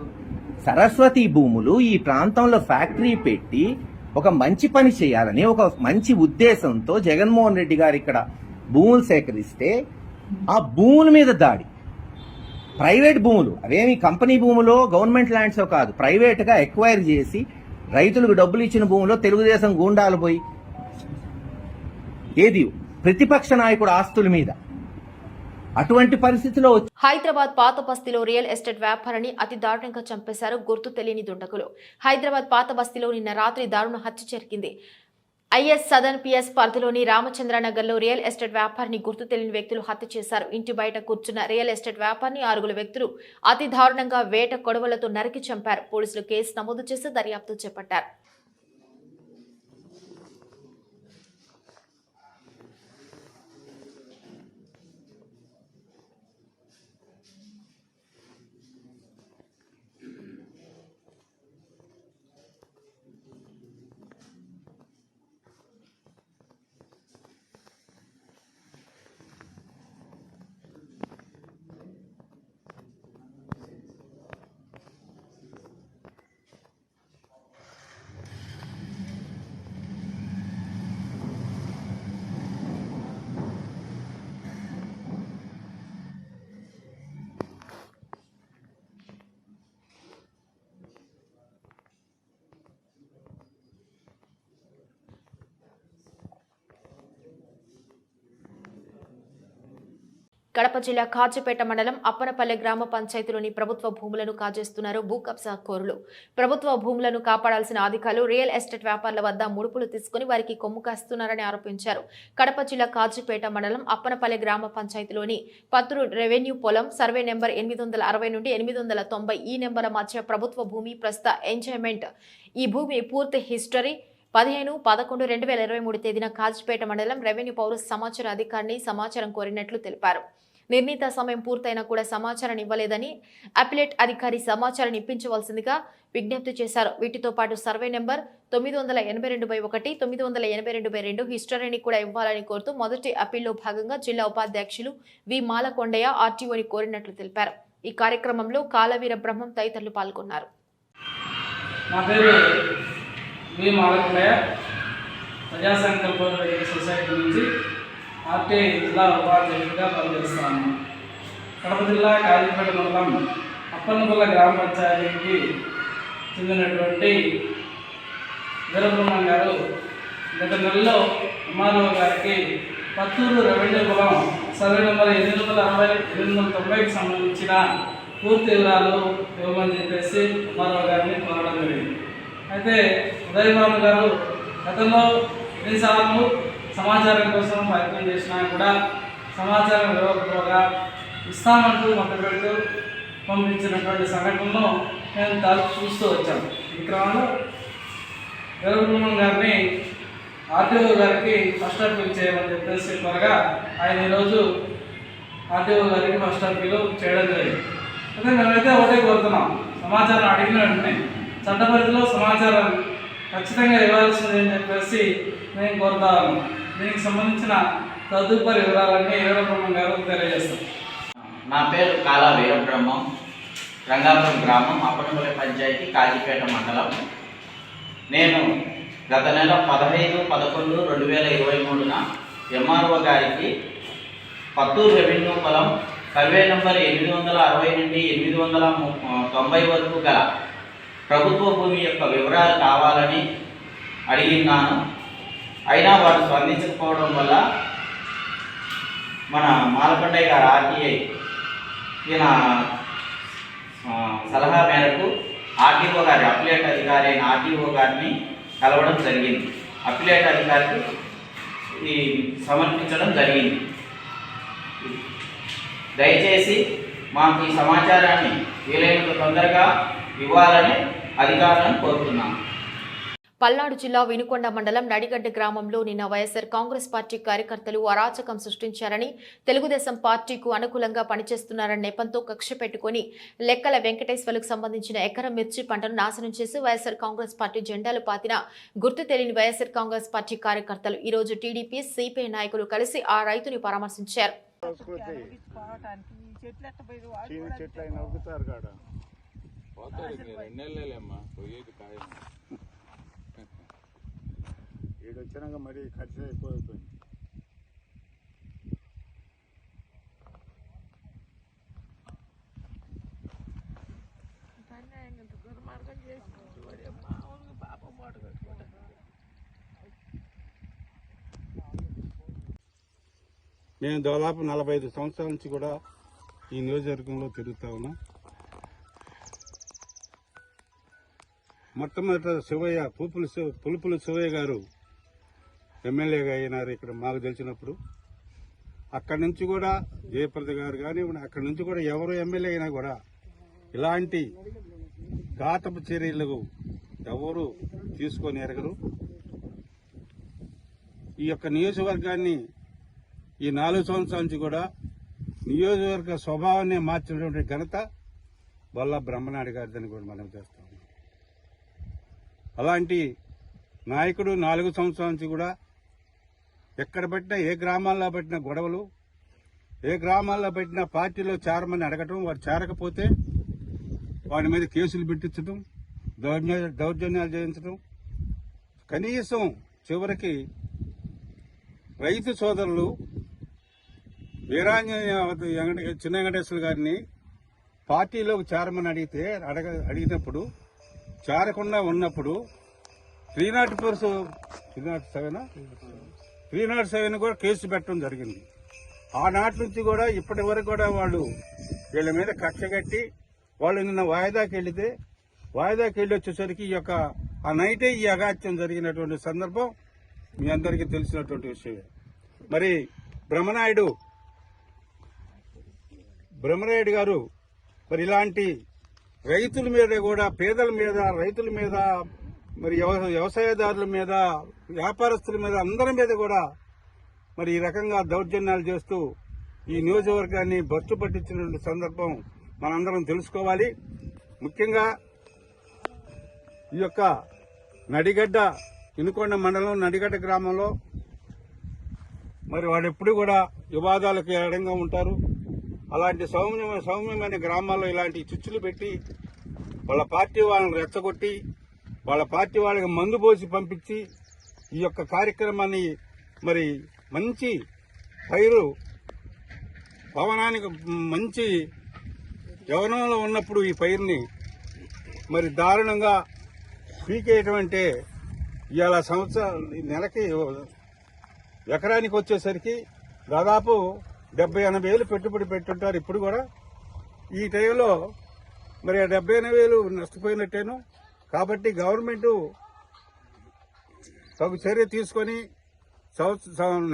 సరస్వతి భూములు ఈ ప్రాంతంలో ఫ్యాక్టరీ పెట్టి ఒక మంచి పని చేయాలని ఒక మంచి ఉద్దేశంతో జగన్మోహన్ రెడ్డి గారు ఇక్కడ భూములు సేకరిస్తే ఆ భూముల మీద దాడి, ప్రైవేట్ భూములు, అవేమి కంపెనీ భూములో గవర్నమెంట్ ల్యాండ్స్ కాదు, ప్రైవేట్ గా ఎక్వైర్ చేసి రైతులకు డబ్బులు ఇచ్చిన భూములో తెలుగుదేశం గూండాలు పోయి ఏది ప్రతిపక్ష నాయకుడు ఆస్తుల మీద అటువంటి పరిస్థితిలో హైదరాబాద్ పాత బస్తీలో రియల్ ఎస్టేట్ వ్యాపారాన్ని అతి దారుణంగా చంపేశారు గుర్తు తెలియని దుండగులు. హైదరాబాద్ పాత బస్తీలో నిన్న రాత్రి దారుణ హత్య జరిగింది. ఐఎస్ సదన్ పిఎస్ పరిధిలోని రామచంద్రనగర్లో రియల్ ఎస్టేట్ వ్యాపారిని గుర్తు తెలియని వ్యక్తులు హత్య చేశారు. ఇంటి బయట కూర్చున్న రియల్ ఎస్టేట్ వ్యాపారిని 6 వ్యక్తులు అతి దారుణంగా వేట కొడవలతో నరికి చంపారు. పోలీసులు కేసు నమోదు చేసి దర్యాప్తు చేపట్టారు. కడప జిల్లా కాజీపేట మండలం అప్పనపల్లె గ్రామ పంచాయతీలోని ప్రభుత్వ భూములను కాజేస్తున్నారు భూ కబ్జా కోరులు. ప్రభుత్వ భూములను కాపాడాల్సిన అధికారులు రియల్ ఎస్టేట్ వ్యాపారుల వద్ద ముడుపులు తీసుకుని వారికి కొమ్ము కాస్తున్నారని ఆరోపించారు. కడప జిల్లా కాజీపేట మండలం అప్పనపల్లె గ్రామ పంచాయతీలోని పత్రు రెవెన్యూ పొలం సర్వే నెంబర్ 860 నుండి 890 ఈ నెంబర్ల మధ్య ప్రభుత్వ భూమి ప్రస్తుత ఎంజాయ్మెంట్. ఈ భూమి పూర్తి హిస్టరీ 15/11/2023 తేదీన కాజీపేట మండలం రెవెన్యూ పౌర సమాచార అధికారిని సమాచారం కోరినట్లు తెలిపారు. నిర్ణీత సమయం పూర్తయినా కూడా సమాచారం ఇవ్వలేదని అపిలేట్ అధికారి సమాచారం ఇప్పించవలసిందిగా విజ్ఞప్తి చేశారు. వీటితో పాటు సర్వే నెంబర్ 982/1, 982/2 హిస్టరీని కూడా ఇవ్వాలని కోరుతూ మొదటి అప్పీల్లో భాగంగా జిల్లా ఉపాధ్యక్షులు వి మాలకొండయ్య ఆర్టీఓని కోరినట్లు తెలిపారు. ఈ కార్యక్రమంలో కాలవీర బ్రహ్మం తదితరులు పాల్గొన్నారు. నా పేరు వి మాలకొండయ్య, ప్రజా సంకల్ప సొసైటీ నుంచి ఆర్టీఐ జిల్లా ఉపాధ్యక్షుడిగా పనిచేస్తున్నాను. కడప జిల్లా కాజీపేట మండలం అప్పన్నపల్లె గ్రామ పంచాయతీకి చెందినటువంటి వీరబ్రహ్మం గారు గత నెలలో ఎంఆర్ఓ గారికి పత్తూరు రెవెన్యూ పొలం సర్వే నెంబర్ 860-890కి సంబంధించిన పూర్తి వివరాలు ఇవ్వమని చెప్పేసి ఎంఆర్ఓ గారిని కోరడం జరిగింది. అయితే ఉదయభాను గారు గతంలో ఎన్నిసార్లు సమాచారం కోసం ప్రయత్నం చేసినా కూడా సమాచారం ఇవ్వకపోగా ఇస్తామంటూ మొదలుపెడుతూ పంపించినటువంటి సంఘటనను మేము చూస్తూ వచ్చాము. ఈ క్రమంలో వీరబ్రహ్మం గారిని ఆర్టీఓ గారికి ఫస్ట్ అప్పీల్ చేయమని చెప్పేసి త్వరగా ఆయన ఈరోజు ఆర్టీఓ గారికి ఫస్ట్ అప్పీల్ చేయడం జరిగింది. అయితే మేమైతే ఒకటే కోరుతున్నాం, సమాచారం అడిగిన వెంటనే చట్టపరిధిలో సమాచారం ఖచ్చితంగా ఇవ్వాల్సింది అని చెప్పేసి మేము కోరుతాము. దీనికి సంబంధించిన తదుపరి వివరాలన్నీ వీరబ్రహ్మం గారు తెలియజేస్తాం. నా పేరు కాలా వీరబ్రహ్మం, రంగాపురం గ్రామం, అప్పనపల్లి పంచాయతీ, కాజీపేట మండలం. నేను గత నెల 15/11/2023న ఎంఆర్ఓ గారికి పత్తూరు రెవెన్యూ పొలం సర్వే నెంబర్ 860 నుండి 890 వరకు గల ప్రభుత్వ భూమి యొక్క వివరాలు కావాలని అడిగినాను. అయినా వారు స్పందించకపోవడం వల్ల మన మాలకొండయ్య గారు ఆర్టీఐ ఈయన సలహా మేరకు ఆర్టీఓ గారి అప్లేట్ అధికారి అయిన ఆర్టీఓ గారిని కలవడం జరిగింది. అప్లేట్ అధికారికి ఈ సమర్పించడం జరిగింది. దయచేసి మాకు ఈ సమాచారాన్ని వీలైనంత తొందరగా ఇవ్వాలని అధికారులను కోరుతున్నాను. పల్నాడు జిల్లా వినుకొండ మండలం నడిగడ్డ గ్రామంలో నిన్న వైఎస్ఆర్ కాంగ్రెస్ పార్టీ కార్యకర్తలు అరాచకం సృష్టించారని, తెలుగుదేశం పార్టీకు అనుకూలంగా పనిచేస్తున్నారన్న నెపంతో కక్ష పెట్టుకుని లెక్కల వెంకటేశ్వర్లకు సంబంధించిన ఎకరం మిర్చి పంటను నాశనం చేసి వైఎస్ఆర్ కాంగ్రెస్ పార్టీ జెండాలు పాతిన గుర్తు తెలియని వైఎస్ఆర్ కాంగ్రెస్ పార్టీ కార్యకర్తలు ఈ రోజు టీడీపీ, సిపిఐ నాయకులు కలిసి ఆ రైతుని పరామర్శించారు. వచ్చినాక మరి ఖర్చు ఎక్కువైపోయింది. మేము దాదాపు 45 సంవత్సరాల నుంచి కూడా ఈ నియోజకవర్గంలో తిరుగుతా ఉన్నాం. మొట్టమొదట శివయ్య పులుపుల శివయ్య గారు ఎమ్మెల్యేగా అయినారు ఇక్కడ మాకు తెలిసినప్పుడు. అక్కడి నుంచి కూడా జయప్రద గారు కానీ అక్కడి నుంచి కూడా ఎవరు ఎమ్మెల్యే అయినా కూడా ఇలాంటి ఘాతపు చర్యలకు ఎవరు తీసుకొని ఎరగరు. ఈ యొక్క నియోజకవర్గాన్ని ఈ 4 సంవత్సరాల నుంచి కూడా నియోజకవర్గ స్వభావాన్ని మార్చినటువంటి ఘనత బొల్లా బ్రహ్మనాయుడు గారిదని కూడా మనం చేస్తాం. అలాంటి నాయకుడు 4 సంవత్సరాల నుంచి కూడా ఎక్కడ పెట్టినా, ఏ గ్రామాల్లో పెట్టినా గొడవలు, ఏ గ్రామాల్లో పెట్టినా పార్టీలో చేరమని అడగటం, వారు చేరకపోతే వాడి మీద కేసులు పెట్టించడం, దౌర్జన్యాలు చేయించడం, కనీసం చివరికి రైతు సోదరులు వీరాంజనేయ చిన్న వెంకటేశ్వర గారిని పార్టీలోకి చేరమని అడిగినప్పుడు చేరకుండా ఉన్నప్పుడు 307 కూడా కేసు పెట్టడం జరిగింది. ఆనాటి నుంచి కూడా ఇప్పటి వరకు కూడా వాళ్ళు వీళ్ళ మీద కక్ష కట్టి వాళ్ళు నిన్న వాయిదాకి వెళ్ళి వచ్చేసరికి ఈ యొక్క ఆ నైటే ఈ అగాత్యం జరిగినటువంటి సందర్భం మీ అందరికీ తెలిసినటువంటి విషయమే. మరి బ్రహ్మనాయుడు గారు మరి ఇలాంటి రైతుల మీద కూడా, పేదల మీద, రైతుల మీద, మరి వ్యవసాయదారుల మీద, వ్యాపారస్తుల మీద, అందరి మీద కూడా మరి ఈ రకంగా దౌర్జన్యాలు చేస్తూ ఈ నియోజకవర్గాన్ని బస్సు పట్టించినటువంటి సందర్భం మనందరం తెలుసుకోవాలి. ముఖ్యంగా ఈ యొక్క ఇనుకొండ మండలం నడిగడ్డ గ్రామంలో మరి వాడెప్పుడు కూడా వివాదాలకు ఎడంగా ఉంటారు. అలాంటి సౌమ్యమైన గ్రామాల్లో ఇలాంటి చిచ్చులు పెట్టి వాళ్ళ పార్టీ వాళ్ళని రెచ్చగొట్టి వాళ్ళ పార్టీ వాళ్ళకి మందు పోసి పంపించి ఈ యొక్క కార్యక్రమాన్ని మరి మంచి పవనానికి మంచి యవనంలో ఉన్నప్పుడు ఈ పైరుని మరి దారుణంగా పీకేయటం అంటే ఇవాళ నెలకి ఎకరానికి వచ్చేసరికి దాదాపు 70-80 వేలు పెట్టుబడి పెట్టుంటారు. ఇప్పుడు కూడా ఈ టైంలో మరి 70-80 వేలు నష్టపోయినట్టేను. కాబట్టి గవర్నమెంట్ తగు చర్య తీసుకొని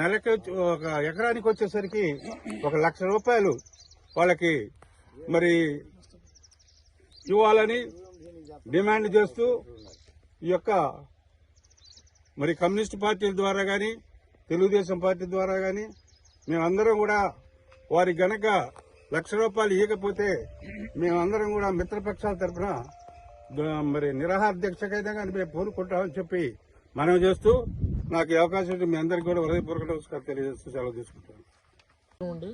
నెలకి ఒక ఎకరానికి వచ్చేసరికి 1,00,000 రూపాయలు వాళ్ళకి మరి ఇవ్వాలని డిమాండ్ చేస్తూ ఈ యొక్క మరి కమ్యూనిస్ట్ పార్టీల ద్వారా కానీ, తెలుగుదేశం పార్టీ ద్వారా కానీ మేమందరం కూడా వారి గనక 1,00,000 రూపాయలు ఇవ్వకపోతే మేమందరం కూడా మిత్రపక్షాల తరఫున మరి నిరాహార దీక్షకైతే కానీ మేము పూనుకుంటామని చెప్పి మనం చేస్తూ నాకు ఈ అవకాశం మీ అందరికీ కూడా హృదయపూర్వక నమస్కారం తెలియజేస్తూ సెలవు తీసుకుంటాను.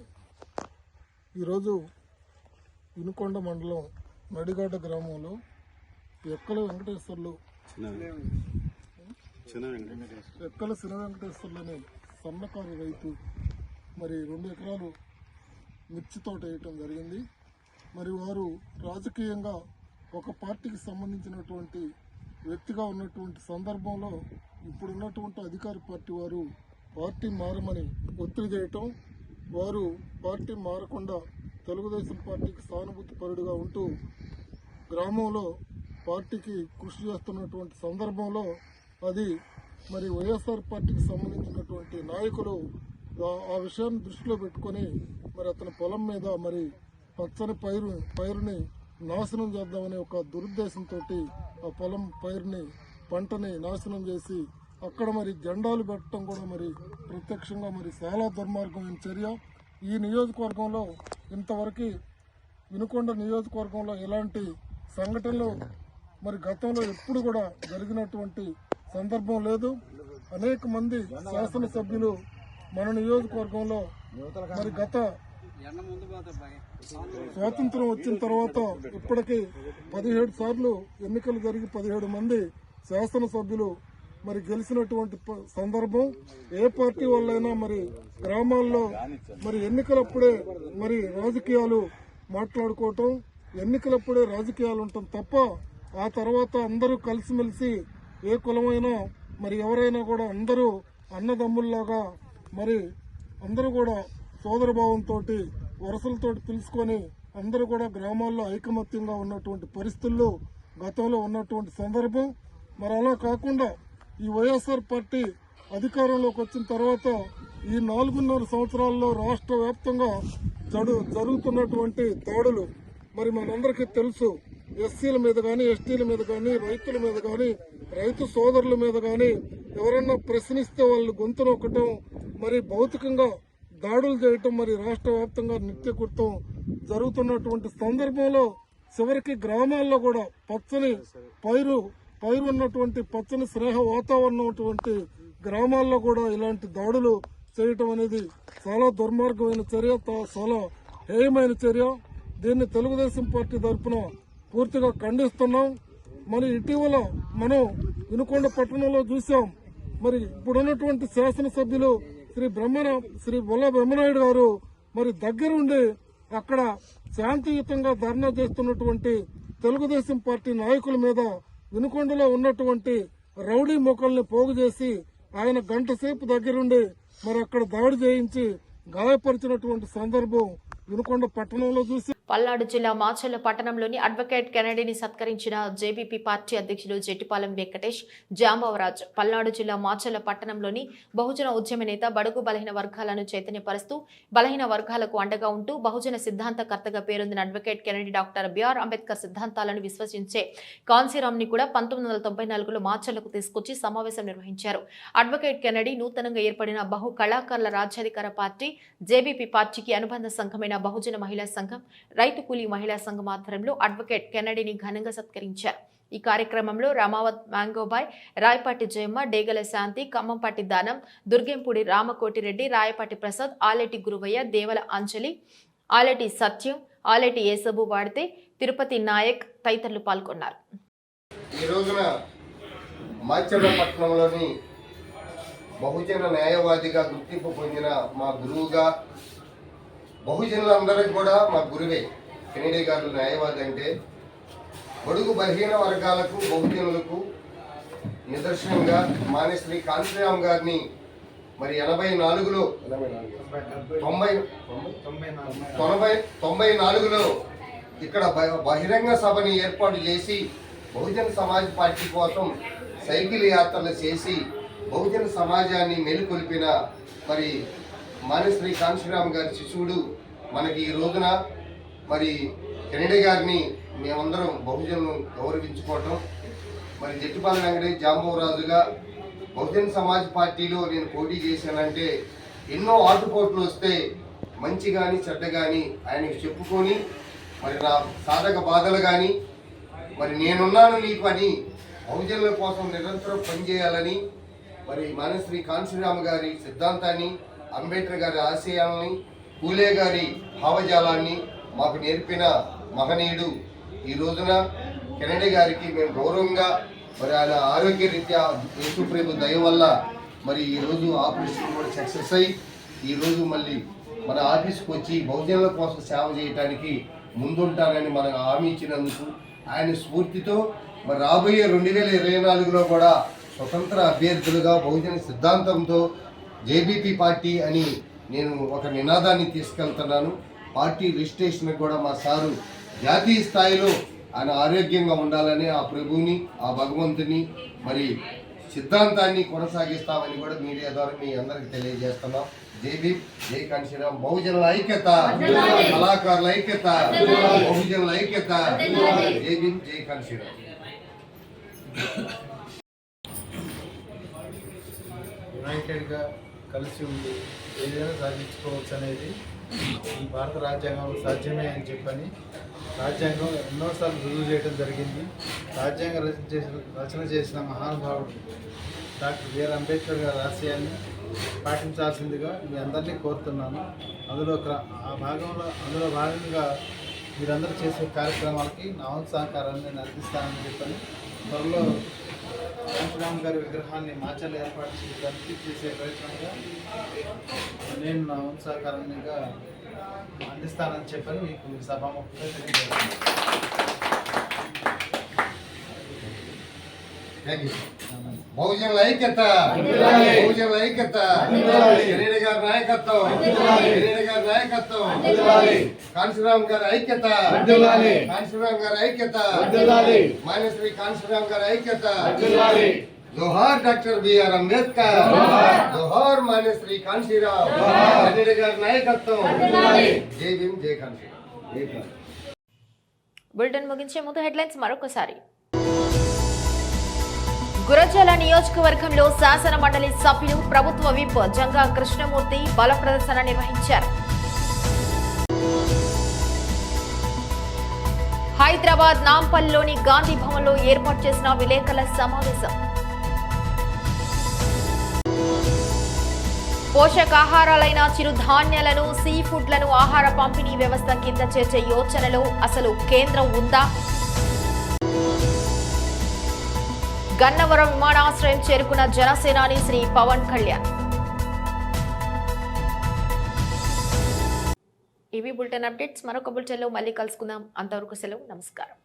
ఈరోజు ఇనుకొండ మండలం నడిగడ్డ గ్రామంలో ఎక్కల చిన్న వెంకటేశ్వర్లని సన్నకారు రైతు మరి 2 ఎకరాలు మిర్చి తోట వేయటం జరిగింది. మరి వారు రాజకీయంగా ఒక పార్టీకి సంబంధించినటువంటి వ్యక్తిగా ఉన్నటువంటి సందర్భంలో ఇప్పుడున్నటువంటి అధికార పార్టీ వారు పార్టీ మారమని ఒత్తిడి చేయటం, వారు పార్టీ మారకుండా తెలుగుదేశం పార్టీకి సానుభూతి పరుడుగా ఉంటూ గ్రామంలో పార్టీకి కృషి చేస్తున్నటువంటి సందర్భంలో అది మరి వైఎస్ఆర్ పార్టీకి సంబంధించినటువంటి నాయకులు ఆ విషయాన్ని దృష్టిలో పెట్టుకొని మరి అతని పొలం మీద మరి పచ్చని పైరుని నాశనం చేద్దామనే ఒక దురుద్దేశంతో ఆ పొలం పంటని నాశనం చేసి అక్కడ మరి జెండాలు పెట్టడం కూడా మరి ప్రత్యక్షంగా మరి చాలా దుర్మార్గమైన చర్య. ఈ నియోజకవర్గంలో ఇంతవరకు వినుకొండ నియోజకవర్గంలో ఇలాంటి సంఘటనలు మరి గతంలో ఎప్పుడు కూడా జరిగినటువంటి సందర్భం లేదు. అనేక మంది శాసనసభ్యులు మన నియోజకవర్గంలో మరి గత స్వాతంత్రం వచ్చిన తర్వాత ఇప్పటికీ 17 సార్లు ఎన్నికలు జరిగి 17 మంది శాసనసభ్యులు మరి గెలిచినటువంటి సందర్భం. ఏ పార్టీ వాళ్ళైనా మరి గ్రామాల్లో మరి ఎన్నికలప్పుడే మరి రాజకీయాలు మాట్లాడుకోవటం, ఎన్నికలప్పుడే రాజకీయాలు ఉండటం తప్ప ఆ తర్వాత అందరూ కలిసిమెలిసి ఏ కులమైనా మరి ఎవరైనా కూడా అందరూ అన్నదమ్ముల్లాగా మరి అందరూ కూడా సోదరభావంతో వరుసలతో పిలుచుకొని అందరూ కూడా గ్రామాల్లో ఐకమత్యంగా ఉన్నటువంటి పరిస్థితుల్లో గతంలో ఉన్నటువంటి సందర్భం. మరి అలా కాకుండా ఈ వైఎస్ఆర్ పార్టీ అధికారంలోకి వచ్చిన తర్వాత ఈ 4.5 సంవత్సరాల్లో రాష్ట్ర వ్యాప్తంగా జరుగుతున్నటువంటి దాడులు మరి మనందరికీ తెలుసు. ఎస్సీల మీద కానీ, ఎస్టీల మీద కానీ, రైతుల మీద కానీ, రైతు సోదరుల మీద కానీ ఎవరన్నా ప్రశ్నిస్తే వాళ్ళు గొంతు నొక్కటం, మరి భౌతికంగా దాడులు చేయటం మరి రాష్ట్ర వ్యాప్తంగా నిత్యకృతం జరుగుతున్నటువంటి సందర్భంలో చివరికి గ్రామాల్లో కూడా పచ్చని పైరు ఉన్నటువంటి పచ్చని స్నేహ వాతావరణం ఉన్నటువంటి గ్రామాల్లో కూడా ఇలాంటి దాడులు చేయటం అనేది చాలా దుర్మార్గమైన చర్య, చాలా హేయమైన చర్య. దీన్ని తెలుగుదేశం పార్టీ తరఫున పూర్తిగా ఖండిస్తున్నాం. మరి ఇటీవల మనం వినుకొండ పట్టణంలో చూసాం. మరి ఇప్పుడున్నటువంటి శాసనసభ్యులు శ్రీ బొల్ల బ్రహ్మనాయుడు గారు మరి దగ్గరుండి అక్కడ శాంతియుతంగా ధర్నా చేస్తున్నటువంటి తెలుగుదేశం పార్టీ నాయకుల మీద వినుకొండలో ఉన్నటువంటి రౌడీ మొక్కల్ని పోగు చేసి ఆయన గంట సేపు దగ్గరుండి మరి అక్కడ దాడి చేయించి గాయపరిచినటువంటి సందర్భం వినుకొండ పట్టణంలో చూసి. పల్నాడు జిల్లా మాచర్ల పట్టణంలోని అడ్వకేట్ కెనడీని సత్కరించిన జేబీపీ పార్టీ అధ్యక్షులు జెట్టిపాలెం వెంకటేష్ జాంబవరాజ్. పల్నాడు జిల్లా మాచర్ల పట్టణంలోని బహుజన ఉద్యమ నేత, బడుగు బలహీన వర్గాలను చైతన్యపరుస్తూ బలహీన వర్గాలకు అండగా ఉంటూ బహుజన సిద్ధాంతకర్తగా పేరొందిన అడ్వకేట్ కెనడీ డాక్టర్ బిఆర్ అంబేద్కర్ సిద్ధాంతాలను విశ్వసించే కాన్సీరామ్ ని కూడా 1994లో మాచర్లకు తీసుకొచ్చి సమావేశం నిర్వహించారు. అడ్వకేట్ కెనడీ నూతనంగా ఏర్పడిన బహు కళాకారుల రాజ్యాధికార పార్టీ జేబీపీ పార్టీకి అనుబంధ సంఘమైన బహుజన మహిళా సంఘం, రైతు కూలీ మహిళా సంఘం ఆధ్వర్యంలో అడ్వకేట్ కెనడీని ఘనంగా సత్కరించారు. ఈ కార్యక్రమంలో రామావత్ మ్యాంగోబాయ్, రాయపాటి జయమ్మ, డేగల శాంతి, ఖమ్మంపాటి దానం, దుర్గంపూడి రామకోటిరెడ్డి, రాయపాటి ప్రసాద్, ఆలేటి గురువయ్య, దేవల అంజలి, ఆలేటి సత్యం, ఆలేటి ఏసబు వాడితే, తిరుపతి నాయక్ తదితరులు పాల్గొన్నారు. ఈ రోజున మాచర్ల పట్టణంలోని బహుజన న్యాయవాదిగా గుర్తింపు పొందిన మా గురువుగా, బహుజనులందరికీ కూడా మా గురువే కెనడీ గారు న్యాయవాది అంటే, బడుగు బలహీన వర్గాలకు, బహుజనులకు నిదర్శనంగా మానేశ్రీ కాంశీరామ్ గారిని మరి 84లో 94లో ఇక్కడ బహిరంగ సభని ఏర్పాటు చేసి బహుజన సమాజ్ పార్టీ కోసం సైకిల్ యాత్రలు చేసి బహుజన సమాజాన్ని మేలుకొల్పిన మరి మానేశ్రీ కాంశీరామ్ గారి శిశువుడు మనకి ఈ రోజున మరి కెనడీ గారిని మేమందరం బహుజనులు గౌరవించుకోవటం. మరి జెట్టిపాలెం వెంకటేష్ జాంబవరాజుగా బహుజన సమాజ్ పార్టీలో నేను పోటీ చేశానంటే ఎన్నో ఆటుపోట్లు వస్తే మంచి కానీ చెడ్డ కానీ ఆయనకి చెప్పుకొని మరి నా సాధక బాధలు కానీ మరి నేనున్నాను నీకు అని బహుజనుల కోసం నిరంతరం పనిచేయాలని మరి మానేశ్రీ కాంశీరామ్ గారి సిద్ధాంతాన్ని, అంబేద్కర్ గారి ఆశయాలని, పూలే గారి భావజాలాన్ని మాకు నేర్పిన మహనీయుడు. ఈ రోజున కెనడీ గారికి మేము గౌరవంగా మరి ఆయన ఆరోగ్యరీత్యా యేసుప్రభు దయ వల్ల మరి ఈరోజు ఆపరేషన్ కూడా సక్సెస్ అయ్యి ఈరోజు మళ్ళీ మన ఆఫీస్కి వచ్చి బహుజనుల కోసం సేవ చేయడానికి ముందుంటానని మనకు హామీ ఇచ్చినందుకు ఆయన స్ఫూర్తితో మరి రాబోయే 2024లో కూడా స్వతంత్ర అభ్యర్థులుగా బహుజన సిద్ధాంతంతో జేబీపీ పార్టీ అని నేను ఒక నినాదాన్ని తీసుకెళ్తున్నాను. పార్టీ రిజిస్ట్రేషన్ కూడా మా సారు జాతీయ స్థాయిలో ఆయన ఆరోగ్యంగా ఉండాలని ఆ ప్రభువుని, ఆ భగవంతుని మరి సిద్ధాంతాన్ని కొనసాగిస్తామని కూడా మీడియా ద్వారా మీ అందరికి తెలియజేస్తున్నాం. జై భీమ్, జై కాంశీరామ్. బహుజనుల ఐక్యత, కళాకారుల ఐక్యత, బహుజనుల ఐక్యత. జై భీమ్, జై కాంశీరామ్. యునైటెడ్గా కలిసి ఉండి ఏదైనా సాధించుకోవచ్చు అనేది ఈ భారత రాజ్యాంగంలో సాధ్యమే అని చెప్పని రాజ్యాంగం ఎన్నోసార్లు రుజువు చేయడం జరిగింది. రాజ్యాంగం రచన చేసిన మహానుభావుడు డాక్టర్ బిఆర్ అంబేద్కర్ గారి ఆశయాన్ని పాటించాల్సిందిగా మీ అందరినీ కోరుతున్నాను. అందులో భాగంగా మీరందరూ చేసే కార్యక్రమాలకి నా వంతు సహకారాన్ని నేను అందిస్తానని చెప్పని త్వరలో కాంశీరామ్ గారి విగ్రహాన్ని మాచర్ల ఏర్పాటు చేయడానికి చేసే ప్రయత్నంగా నేను నా వంతు సహకారంగా అందిస్తానని చెప్పని మీకు సభాముఖంగా తెలియజేస్తున్నాను. బహుజనుల ఐక్యత, బహుజనుల ఐక్యత, కిరీడి గారి నాయకత్వం, కిరీడి గారి నాయకత్వం, కాంశీరామ్ గారి ఐక్యత, కాంశీరామ్ గారి ఐక్యత, మాన్యశ్రీ కాంశీరామ్ గారి ఐక్యత. జోహార్ డాక్టర్ బిఆర్ అంబేద్కర్, జోహార్ మాన్యశ్రీ కాంశీరామ్, కిరీడి గారి నాయకత్వం. జై భీమ్, జై కాంశీరామ్. బులెటిన్ ముగించే ముందు హెడ్లైన్స్ మరొకసారి. గురజాల నియోజకవర్గంలో శాసన మండలి సభ్యులు ప్రభుత్వ విప్ జంగా కృష్ణమూర్తి బల ప్రదర్శన నిర్వహించారు. హైదరాబాద్ నాంపల్లిలోని గాంధీ భవన్లో ఏర్పాటు చేసిన విలేకరుల సమావేశం. పోషకాహారాలైన చిరుధాన్యాలను, సీ ఫుడ్లను ఆహార పంపిణీ వ్యవస్థ కింద చేర్చే యోచనలో అసలు కేంద్రం ఉందా? గన్నవరం విమానాశ్రయం చేరుకున్న జనసేనాని శ్రీ పవన్ కళ్యాణ్. ఇవి బులెటిన్ అప్డేట్స్. మరొక బులెటిన్లో మళ్ళీ కలుసుకుందాం. అంతవరకు సెలవు. నమస్కారం.